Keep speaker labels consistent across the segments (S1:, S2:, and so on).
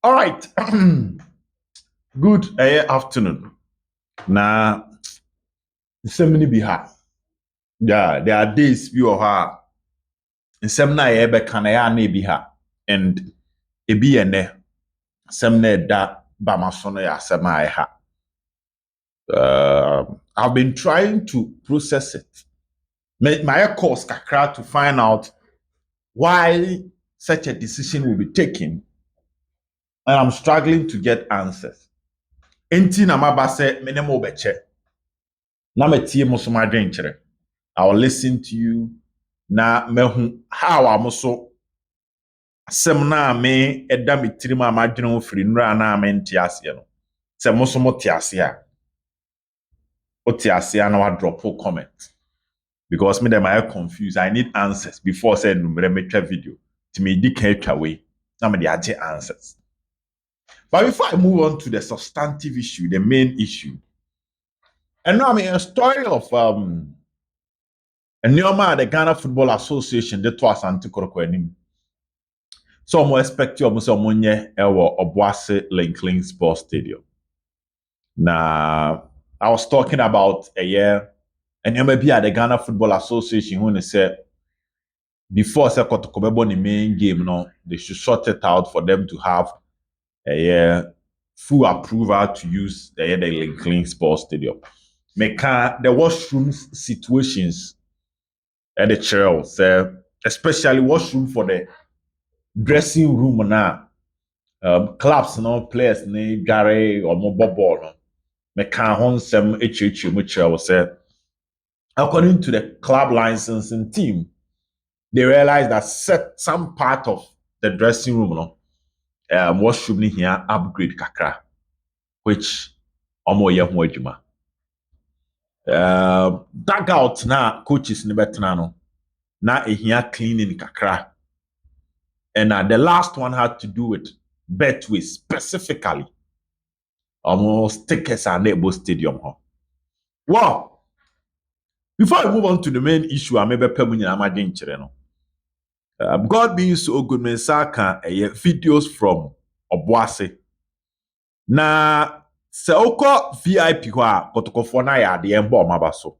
S1: All right. Good afternoon. Now, many be ha. Yeah, there are days you are some na ebe kana ya na ebi ha. And ebi ene some na da bamasono ya some ha. I've been trying to process it. My course kakra to find out why such a decision will be taken. And I'm struggling to get answers. Enti na mabase minimo beche. Na metie mo so madwen kyerɛ. I'll listen to you. Na mehu how amoso asɛm na me ɛda me tirim a madwene ho firi nnura na me nte ase no. Sɛ mo so mo te ase a. O te ase a na wa drop comment. Because me dem I confused. I need answers before say numere metwa video. To me di kan atwa we. Na me dey agye answers. But before I move on to the substantive issue, the main issue. And now I'm in a story of nneɛma a the Ghana Football Association de to Asante Kotoko anim. So I'm expecting almost a monye ewo Obuasi Linklin Sports Stadium. Now, I was talking about a year, and maybe at the Ghana Football Association when they said before say Kotoko bebo the main game, no, they should sort it out for them to have a year full approval to use the Linklin Sports Stadium. The washroom situations at the chair, say, especially washroom for the dressing room now. Clubs no players ni Gary or mobile ball no. Me can hon sem which I was said. According to the club licensing team, they realized that some part of the dressing room no washroom ni here upgrade kakra, which omo ye ho adwuma. Dugout na coaches ni betena no na ehia cleaning kakra. And the last one had to do with Betway specifically. Almost tickets and Nebo Stadium. Wow. Before I move on to the main issue, I may be permanent. God being so good, men saka videos from Obuasi. Na se oko VIP kwa Kotoko for na ya de embo mabaso.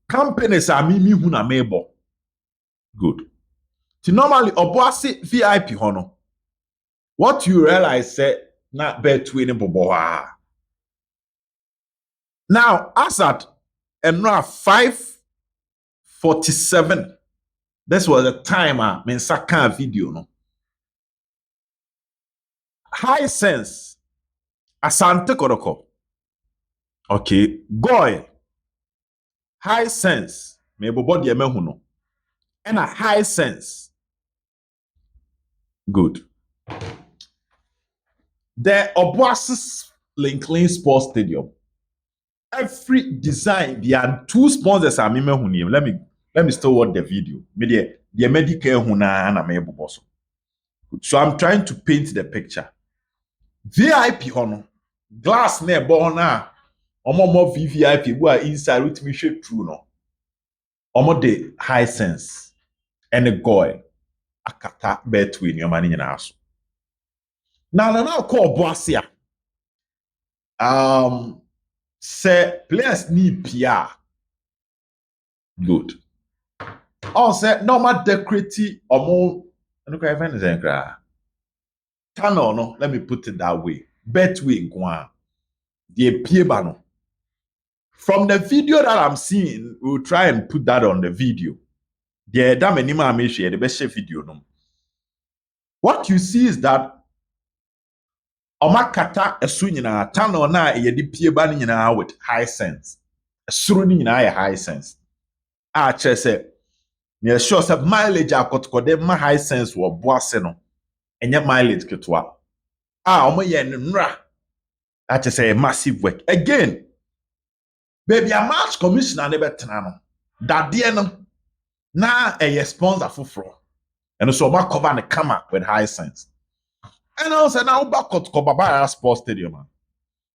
S1: Companies are mimi hu na mebo. Good. Normally Obuasi VIP hono. What you realize say na Betway ni bobo. Now, as at Enra 5:47, this was the time I saka video no. High sense, Asante Kotoko. Okay, Goy. High sense, me bobo di emehu no. And a high sense. Good. The Obuasi Linklin Sports Stadium. Every design, there are two sponsors are memehu. Let me still watch the video. The medical huna na me bobo so. So I'm trying to paint the picture. VIP hono glass na ebo na omo VVIP who are inside with me share true no. Omo the high sense and the goy akata Betway ni omani nyina aso. Na call Boasia. Say players need PR. Good. Say normal decorative omo no can find the tunnel no, let me put it that way. Betway nko the pieba no. From the video that I'm seeing, we'll try and put that on the video. The Damanima Amishi, the best video no. What you see is that Omakata Esunyina, tunnel na yedi pieba nyina with high sense. Suruni nyina high sense. Say, me sure say mileage akotko de ma high sense wo boase no. Enye mileage ketwa. Omo ye nra. Say massive work. Again, baby, a match commissioner never betena no. That day no na a sponsor for and so back cover the camera with high sense. And also now back to Kobabara Sports Stadium.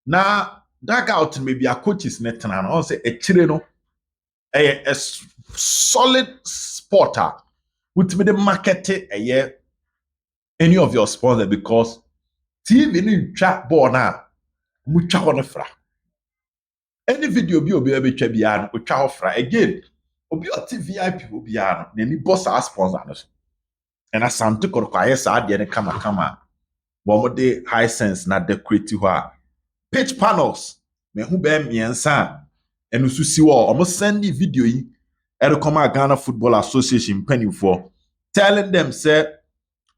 S1: Now that out maybe a coaches net and also a chile a solid sporter with me the market a year any of your sponsors because TV ni twa ball na mu twa ho no fra. Any video bi obi abetwa bia no twa ho fra. Again, obi o VIP obi no na ni boss our sponsor no so. And Asante Kotoko aye sa de ne kama. Bo de high sense na decorate ho a. Pitch panels. Me hu be miensa enu so si wo omo send video yi e come Ghana Football Association pennyfo telling them say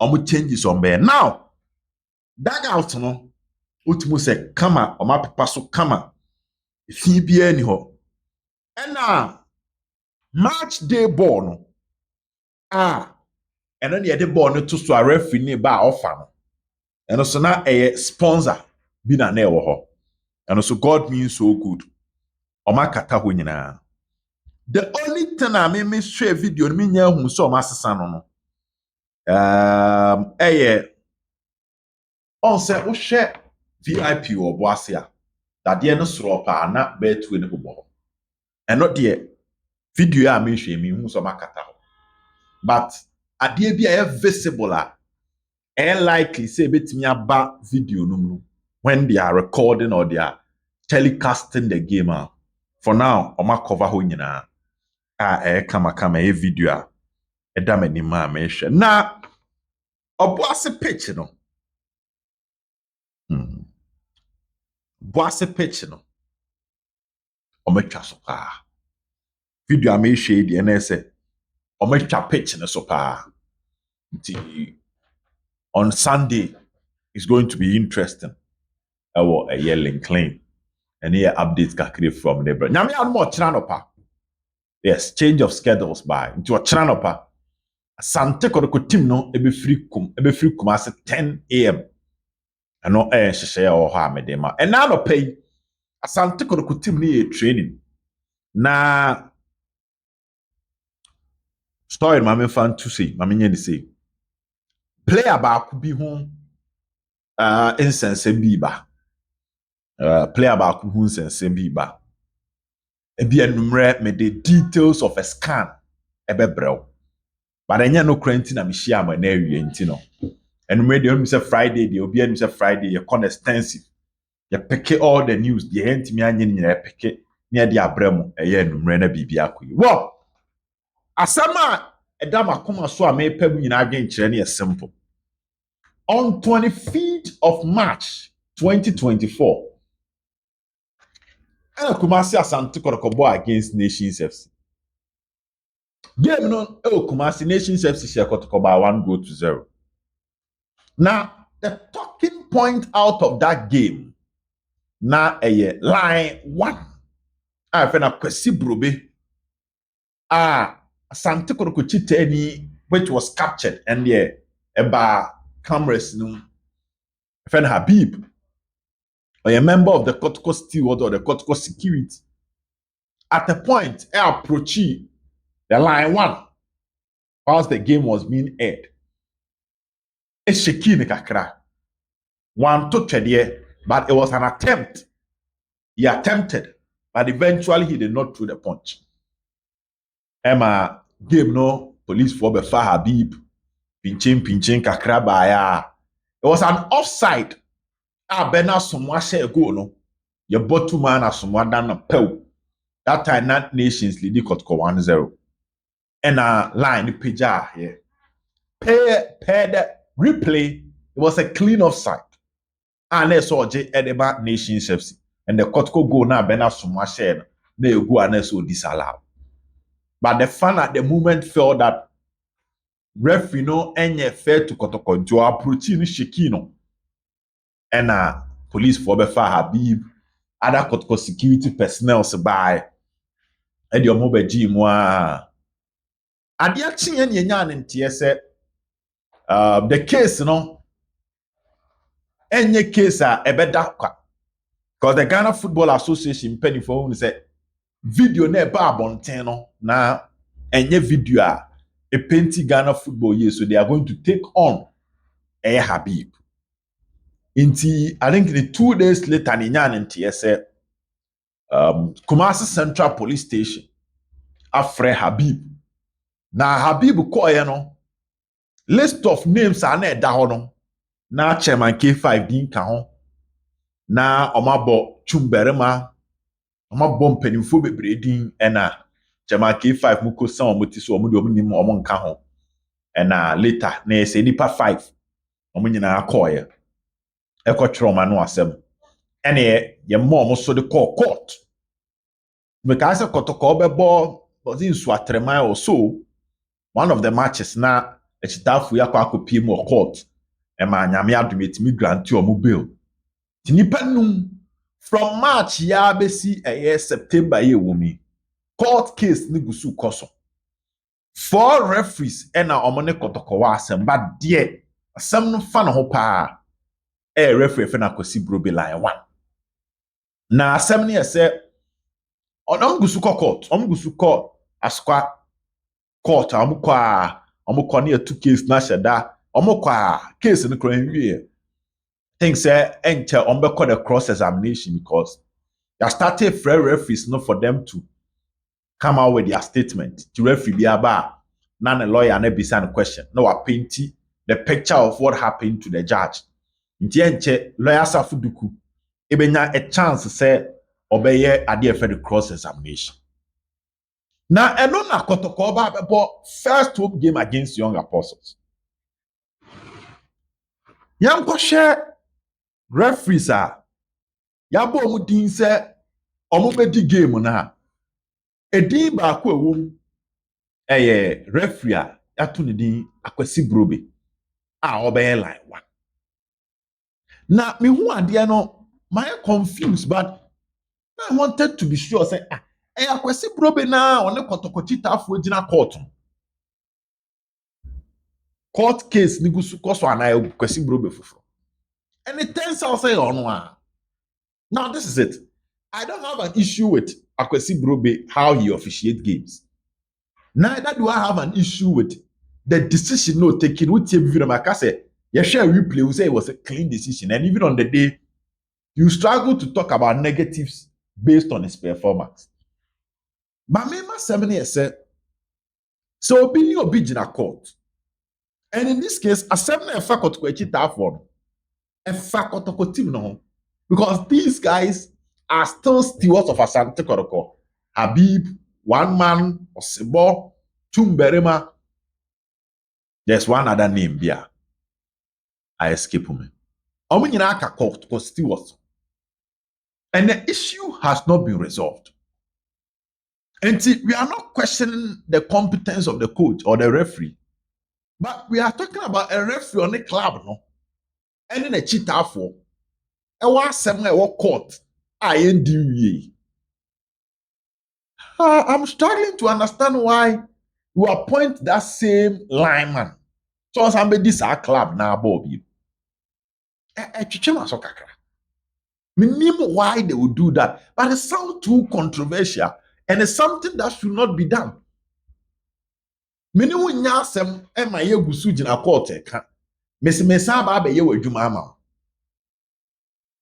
S1: omo changes on there. Now, that out no ultimo say kama omo pepa so kama fi bia ni ho. And match day ball no and then the ball no to so a referee ni ba offer no. And so na a sponsor bi na e wo ho. And so God means so good. Oma kata ho nyina. The only thing I me share video me nya hu so oma sesa no no. On say wo share VIP or boasia. That dey no soro pa na be tu ne bo. And not there video a me share me hu so oma kata ho. But ade bi a visible likely say betimi aba video no when they are recording or they are telecasting the game. For now, oma cover ho nyina. Kama video da mani ma me hwe. Na oboase pitch no. Boase pitch no. Ometwa so pa. Video a me hwe de na say ometwa pitch no so pa. On Sunday it's going to be interesting. A yelling claim. And here updates kakri from neighbor. Nyame anmo chira yes, change of schedules by into a chira pa. Asante Kotoko team no ebe free Kumasi 10 a.m. Ano hyehyɛ wɔ hɔ a mede ma. And now no pay Asante Kotoko team ni training. Na story ma me fan to say, ma me nye ni say. Player ba ku bi ho insense bi ba. Player ba ku ho insense bi ba. Ebi enumere me the details of a scan ebe brew. But enye no kranti na me hia ma na awie nti no. Enumere de onum say Friday de obi anum say Friday ye con extensive. Ye pick all the news de entimi anye nyina pick na de abremu eye enumere na bibia koyi. Wo asama edam akoma so a me pam nyina adwen kire na ye simple. On 25th of March 2024, Kumasi Asante Kotoko against Nations FC. Game no Kumasi Nations FC share Kotoko by 1-0. Now, the talking point out of that game, na line 1. I feel na Kwesi Brobe. Asante Kotoko chiteni which was captured and eba cameras no. Friend Habib, or a member of the Kotoko steward or the Kotoko security. At the point, I approached the line 1 whilst the game was being aired. It's shaky kakra. One took but it was an attempt. He attempted, but eventually he did not throw the punch. Emma game no police for Befa Habib, pinching kakra baya. It was an offside. Bena somwa share go no. Your bottom man as somwa down a pew. That time that Nations lead Kotoko 1-0. And line page here. Pair the replay. It was a clean offside. And they saw J Edeba Nations FC. And the Kotoko go now bena somwa share. They go and so disallowed. But the fan at the moment felt that referee no any fair to Kotoko to approach in Shekino. And police for Befa Habib, other Kotoko security personnel by and your mobile G moi. And the action in Yan and TSA the case no any case a better because the Ghana Football Association penny for say video ne ba bonteno na enye video a painting Ghana football year, so they are going to take on a Habib. I think the 2 days later, in TSA, Kumasi Central Police Station, afre Habib. Now Habib koye no, list of names are na ɛda hɔ no na chairman K5 din ka ho na ɔmabɔ Chumberema ɔmabɔ mpanimfoɔ bebree din ɛna chairman K5 mu kɔ san ɔmo ti so ɔmo de ɔmo nim ɔmo nka ho ɛna later na ɛsɛ nipa 5 ɔmo nyinaa kɔɔyɛ ɛkɔtwerɛ ɔmo ano asɛm ɛna yɛmma ɔmo so de kɔɔ court mekaa sɛ Kotoko bɛbɔ ɔdze nsuatreman or so one of the matches na ɛkyitafo yi akɔ akɔpie mu wɔ court ɛma nyame adom etimi grant ɔmo bail ti nipa num from March ya besi September yɛ wɔ mi court case ne gu so kɔ so 4 referees ɛna ɔmo ne Kotoko wɔ asɛm ba deɛ asɛm no fa ne ho paa referee fɛ na Kwesi Brobe line 1 na asɛm ne yɛ sɛ ɔmo gu so kɔ court ɔmo gu so kɔ Asokwa court ɔmo kɔ ne yɛ 2 case na hyɛ da ɔmo kɔ a case no kora nwie think say enter ɔmo bɛkɔ the cross examination because they started free referees no for them to come out with their statement to referee bi aba na ne lawyer na bisa no question na wa painti the picture of what happened to the judge nti enche lawyer Safuduku ebenya a chance say obeye ade efe the cross examination na eno na Kotoko ba bebo first home game against Young Apostles yankɔ hwɛ referees a yabɔ ɔmo din sɛ ɔmo bɛdi game na edin baako ɛwɔ mu ɛyɛ referee a yato ne din Kwesi Brobe a ɔbɛyɛ line 1 na mehu adeɛ no my confused but I wanted to be sure say ɛyɛ Kwesi Brobe na ɔne Kotoko titafo gyina court case ni gu so kɔ so ana Kwesi Brobe foforo and it turns out say ɔno a now this is it I don't have an issue with Kwesi Brobe how he officiate games. Neither do I have an issue with the decision no taken with him video. Like I said, you share replay, we say it was a clean decision. And even on the day, you struggle to talk about negatives based on his performance. But me, my 7 years said, so opinion of in a court. And in this case, a 7 year faculty for a faculty team no. Because these guys are still stewards of Asante Kotoko. Habib, one man, Osebo, Chumberema. There's one other name there. I escape me. Omunyina court because stewards. And the issue has not been resolved. And see, we are not questioning the competence of the coach or the referee. But we are talking about a referee on the club, no? And then a cheater for. Was somewhere court. I'm struggling to understand why you appoint that same lineman. So somebody this our club now, Bobby. Why they would do that, but it sounds too controversial and it's something that should not be done.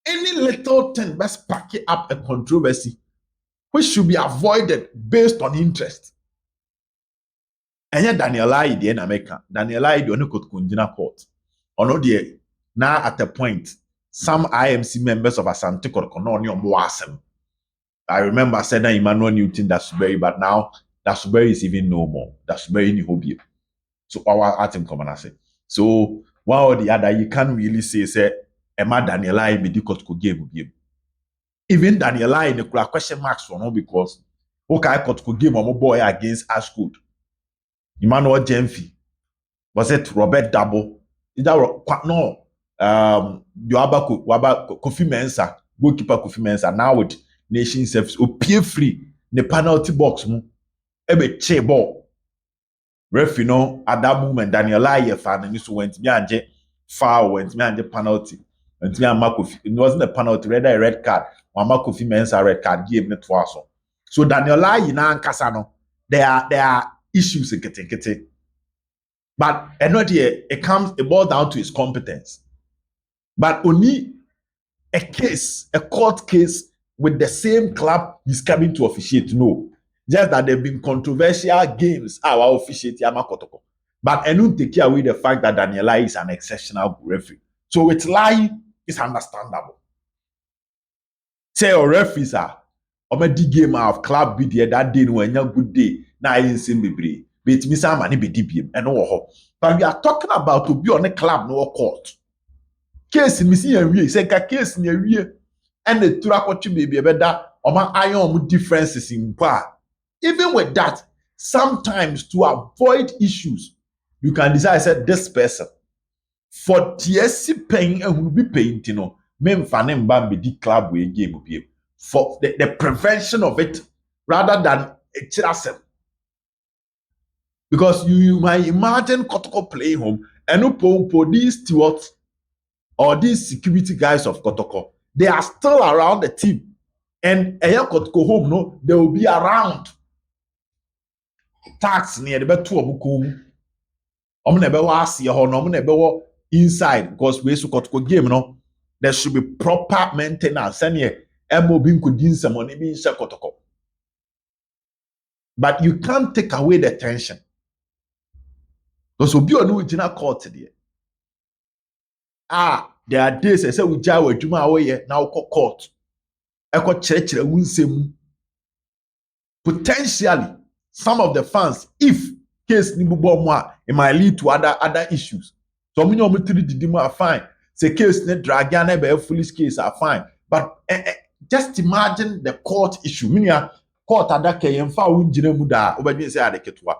S1: Any little thing best pack up a controversy which should be avoided based on interest. And yet Daniel Aide in America, Daniel Aide only could conjina court. Or no dear, now at a point, some IMC members of Asante Kotoko no Two-Asem. I remember saying that Emmanuel Newton Dasuberi, but now Dasuberi is even no more. Dasuberi ni hobby. So our atom come and say. So one or the other, you can't really say Emma Daniel Aide be Kotoko game. Even Daniel Aide the question marks for no because okay Kotoko game or boy against Ashwood. Emmanuel Jemfi. Was it Robert Dabo? Is that no? Kofi Mensah, goalkeeper Kofi Mensah, now with nation service, or peer free, the penalty box, ebe che ball. Ref, you know, at that moment, Daniel Aye fan, and so went me and foul, went me and penalty, went me and Makofi. It wasn't a penalty, rather a red card. When Kofi Mensah red card gave me twice. So Daniel Aye na Kasano, there are issues in getting. But another it boils down to his competence. But only a court case with the same club he's coming to officiate. No. Just that there have been controversial games our officiate Yama Kotoko. But I don't take away the fact that Daniela is an exceptional referee. So it's lie is understandable. Say your referees are already game of club be there that day when you good day. Now I didn't see me. But me some money be DBM and no. But we are talking about to be on a club no court. Case me see a way say case in a way and the turakochi baby better or my iron differences in bar. Even with that, sometimes to avoid issues, you can decide say this person for TSC paying and will be paying, you know, men fanning bambi di club we game for the prevention of it rather than a Two-Asem. Because you might imagine Kotoko playing home and no these stewards or these security guys of Kotoko, they are still around the team. And Eya Kotoko home, no, they will be around. Tax near the better to never was here or no never inside because we so Kotoko game, no. There should be proper maintenance. And yeah, MOB could do some money being Kotoko. But you can't take away the tension. Because we'll be on the original court today. There are days I say we jaw with Juma away now court. I got church potentially some of the fans, if case ni it might lead to other issues. So many of them are fine. Say case ne drag a foolish case are fine. But just imagine the court issue. Minya court adaka yemfa wunjine mu da obadwen say adeketwa.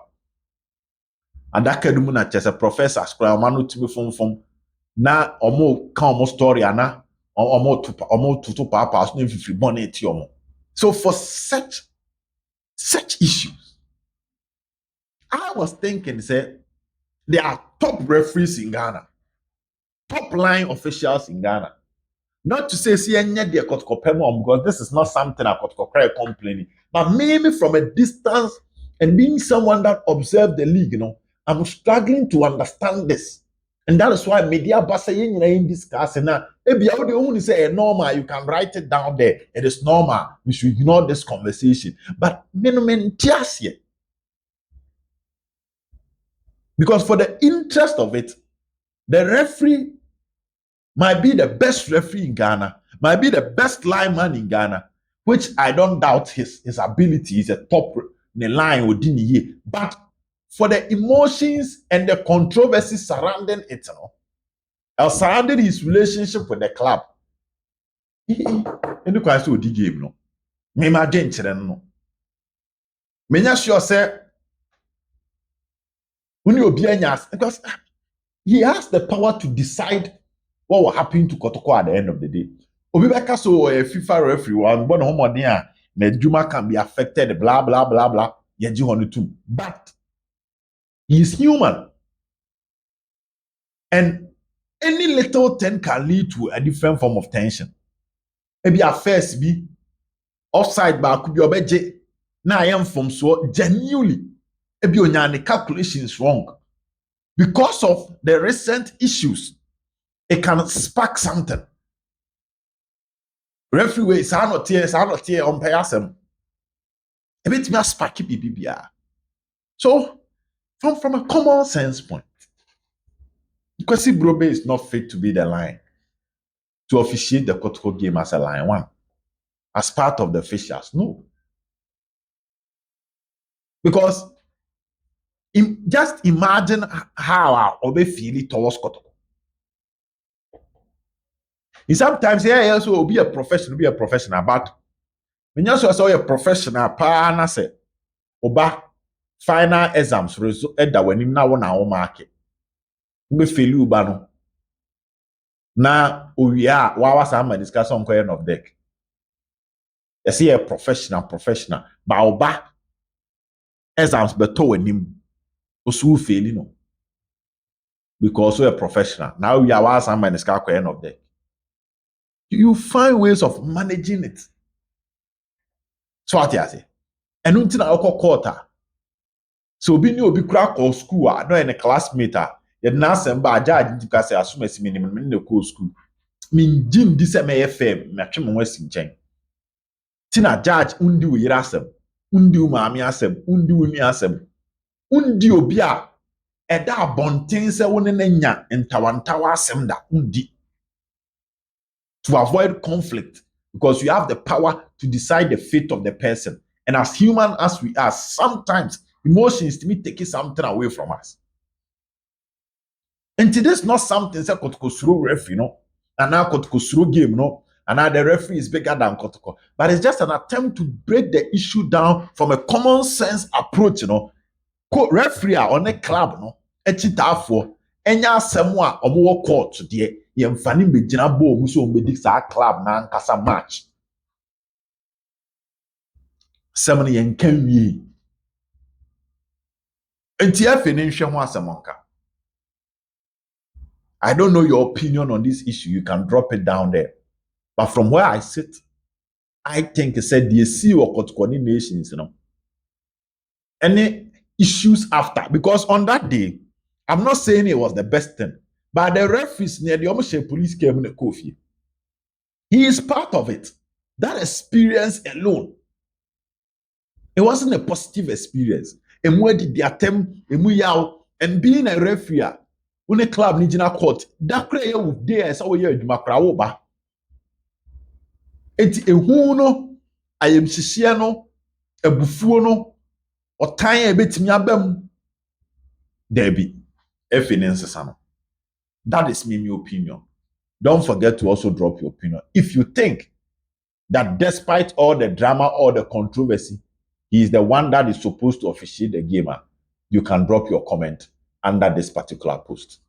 S1: Adaka dum na chese professor skra manu timi fom na omo kan omo story ana omo tutu papa so free bonnet omo. So for such issues, I was thinking, say, there are top referees in Ghana, top line officials in Ghana. Not to say, see, because this is not something I could complaining, but maybe from a distance and being someone that observed the league, I'm struggling to understand this. And that is why media basa in discussing now. Maybe I would only say normal, you can write it down there. It is normal. We should ignore this conversation. But because for the interest of it, the referee might be the best referee in Ghana, might be the best lineman in Ghana, which I don't doubt his ability is a top line within a year. But for the emotions and the controversy surrounding it, surrounding his relationship with the club, any question with the game, no. Me imagine no. Me not sure say when you be because he has the power to decide what will happen to Kotoko at the end of the day. Obi beka so a FIFA referee one born homodin na Juma can be affected, blah blah blah blah. Too. But he's human. And any little thing can lead to a different form of tension. Maybe a first be offside back could be obeje. Now I am from so genuinely. Maybe onyane calculations wrong. Because of the recent issues, it can spark something. Referee is not here on Two-Asem. A bit more sparky BBBR. So, from a common sense point, because Brobe is not fit to be the line to officiate the Kotoko game as a line one, as part of the officials. No. Because just imagine how our Obe feel towards Kotoko. And sometimes, yeah, so will be a professional, but when you say a professional, pa say, Oba, final exams, result, when him now on market. We feel uba no. Na we are wawa sama discuss on end of deck. You see a professional, but Oba exams beto when him osu fail, because we are professional. Now we are wawa sama discuss on end of deck. You find ways of managing it. So what you say? And until I call quarter. So be new be crack or school, no in a classmate. The nurse and by judge to say as soon as minimum in the cool school. Mean Jim this FM, matching West in Chen. Tina judge undi wirasem, undi umami asem, undi uni asem, undi obia. ɛda abɔnten sɛ wo ne no nya ntawantawa asɛm da wodi to avoid conflict because you have the power to decide the fate of the person. And as human as we are, sometimes emotions to me take something away from us. And this is not something that Kotoko through referee, and now Kotoko through game, and now the referee is bigger than Kotoko. But it's just an attempt to break the issue down from a common sense approach, Referee on a club, echitafo, enya asɛm a ɔmo wɔ court deɛ yɛmfa ne mbɛgyina bɔɔl mu sɛ ɔmo bɛdi saa club na ankasa match. Sɛm no yɛnka nwie. Nti afei ne nhwɛ ho asɛm nka. I don't know your opinion on this issue. You can drop it down there. But from where I sit, I think said the CEO of Kotoko nations, any issues after, because on that day, I'm not saying it was the best thing, but the referees near the Omushe police came in the coffee. He is part of it. That experience alone, it wasn't a positive experience. And where did the attempt, and being a referee, when a club needs in a court, that prayer would dare as our year, Macraoba. Eti ehu no ayemhyehyɛ no abufuo no ɔtan a ebetumi abam Debbie efinensesa. That is my opinion. Don't forget to also drop your opinion. If you think that despite all the drama or the controversy, he is the one that is supposed to officiate the game, you can drop your comment under this particular post.